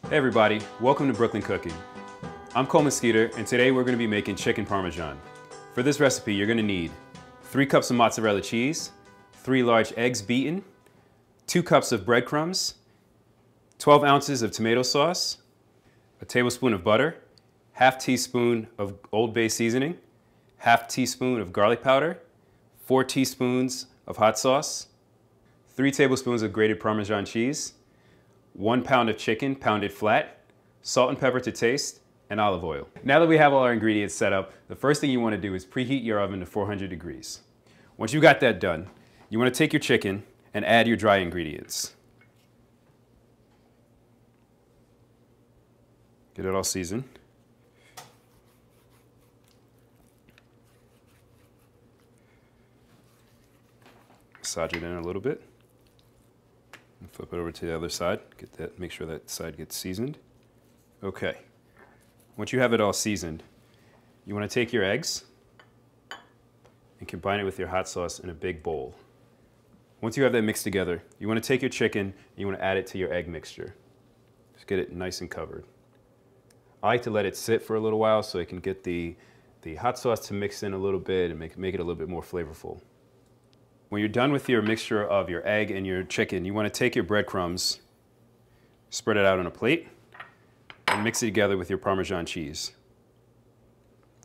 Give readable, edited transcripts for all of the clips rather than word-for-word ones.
Hey everybody, welcome to Brooklyn Cooking. I'm Cole Mesquita, and today we're going to be making chicken Parmesan. For this recipe, you're going to need 3 cups of mozzarella cheese, 3 large eggs beaten, 2 cups of breadcrumbs, 12 ounces of tomato sauce, a tablespoon of butter, half teaspoon of Old Bay seasoning, half teaspoon of garlic powder, 4 teaspoons of hot sauce, 3 tablespoons of grated Parmesan cheese, 1 pound of chicken pounded flat, salt and pepper to taste, and olive oil. Now that we have all our ingredients set up, the first thing you want to do is preheat your oven to 400 degrees. Once you got that done, you want to take your chicken and add your dry ingredients. Get it all seasoned. Massage it in a little bit. Flip it over to the other side. Get that. Make sure that side gets seasoned. Okay. Once you have it all seasoned, you want to take your eggs and combine it with your hot sauce in a big bowl. Once you have that mixed together, you want to take your chicken and you want to add it to your egg mixture. Just get it nice and covered. I like to let it sit for a little while so it can get the hot sauce to mix in a little bit and make it a little bit more flavorful. When you're done with your mixture of your egg and your chicken, you want to take your breadcrumbs, spread it out on a plate, and mix it together with your Parmesan cheese.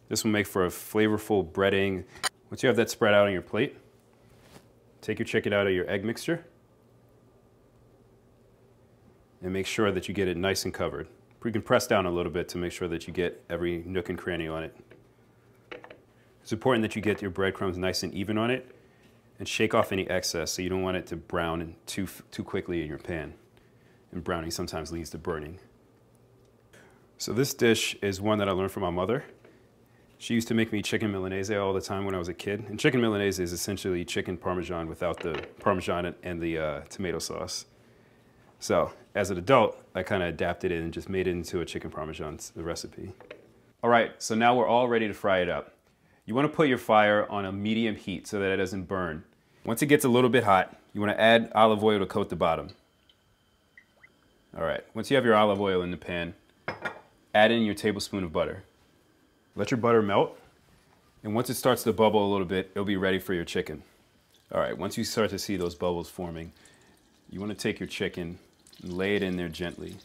This will make for a flavorful breading. Once you have that spread out on your plate, take your chicken out of your egg mixture and make sure that you get it nice and covered. You can press down a little bit to make sure that you get every nook and cranny on it. It's important that you get your breadcrumbs nice and even on it, and shake off any excess, so you don't want it to brown too quickly in your pan. And browning sometimes leads to burning. So this dish is one that I learned from my mother. She used to make me chicken Milanese all the time when I was a kid. And chicken Milanese is essentially chicken Parmesan without the Parmesan and the tomato sauce. So as an adult, I kind of adapted it and just made it into a chicken Parmesan recipe. All right, so now we're all ready to fry it up. You want to put your fire on a medium heat so that it doesn't burn. Once it gets a little bit hot, you want to add olive oil to coat the bottom. All right, once you have your olive oil in the pan, add in your tablespoon of butter. Let your butter melt, and once it starts to bubble a little bit, it'll be ready for your chicken. All right, once you start to see those bubbles forming, you want to take your chicken and lay it in there gently.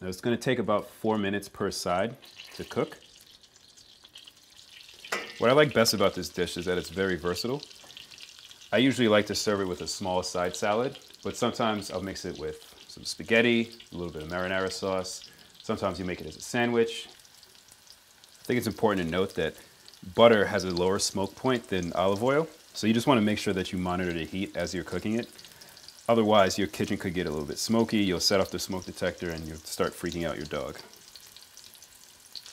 Now it's going to take about 4 minutes per side to cook. What I like best about this dish is that it's very versatile. I usually like to serve it with a small side salad, but sometimes I'll mix it with some spaghetti, a little bit of marinara sauce. Sometimes you make it as a sandwich. I think it's important to note that butter has a lower smoke point than olive oil, so you just want to make sure that you monitor the heat as you're cooking it. Otherwise, your kitchen could get a little bit smoky, you'll set off the smoke detector, and you'll start freaking out your dog.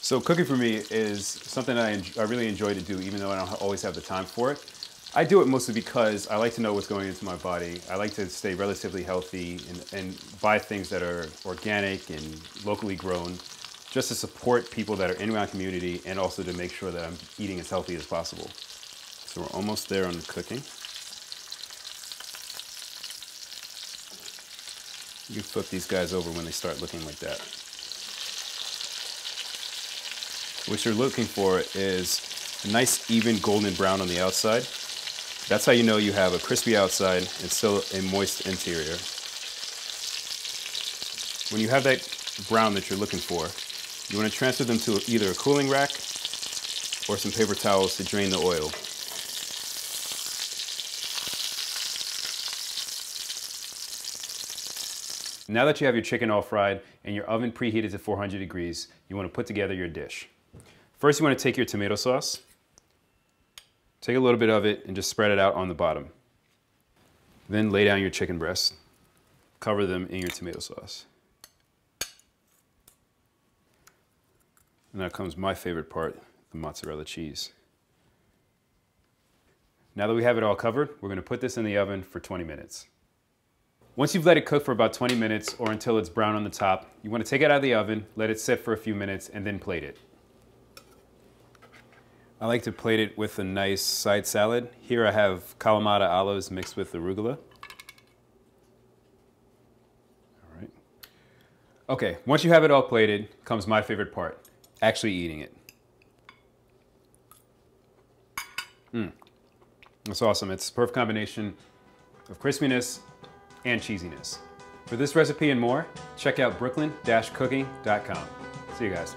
So cooking for me is something I really enjoy to do, even though I don't always have the time for it. I do it mostly because I like to know what's going into my body. I like to stay relatively healthy and buy things that are organic and locally grown, just to support people that are in my community and also to make sure that I'm eating as healthy as possible. So we're almost there on the cooking. You can flip these guys over when they start looking like that. What you're looking for is a nice even golden brown on the outside. That's how you know you have a crispy outside and still a moist interior. When you have that brown that you're looking for, you want to transfer them to either a cooling rack or some paper towels to drain the oil. Now that you have your chicken all fried and your oven preheated to 400 degrees, you want to put together your dish. First, you want to take your tomato sauce, take a little bit of it and just spread it out on the bottom. Then lay down your chicken breasts, cover them in your tomato sauce. And now comes my favorite part, the mozzarella cheese. Now that we have it all covered, we're going to put this in the oven for 20 minutes. Once you've let it cook for about 20 minutes or until it's brown on the top, you want to take it out of the oven, let it sit for a few minutes, and then plate it. I like to plate it with a nice side salad. Here I have Kalamata olives mixed with arugula. All right. Okay, once you have it all plated, comes my favorite part, actually eating it. That's awesome. It's a perfect combination of crispiness and cheesiness. For this recipe and more, check out brooklyn-cooking.com. See you guys.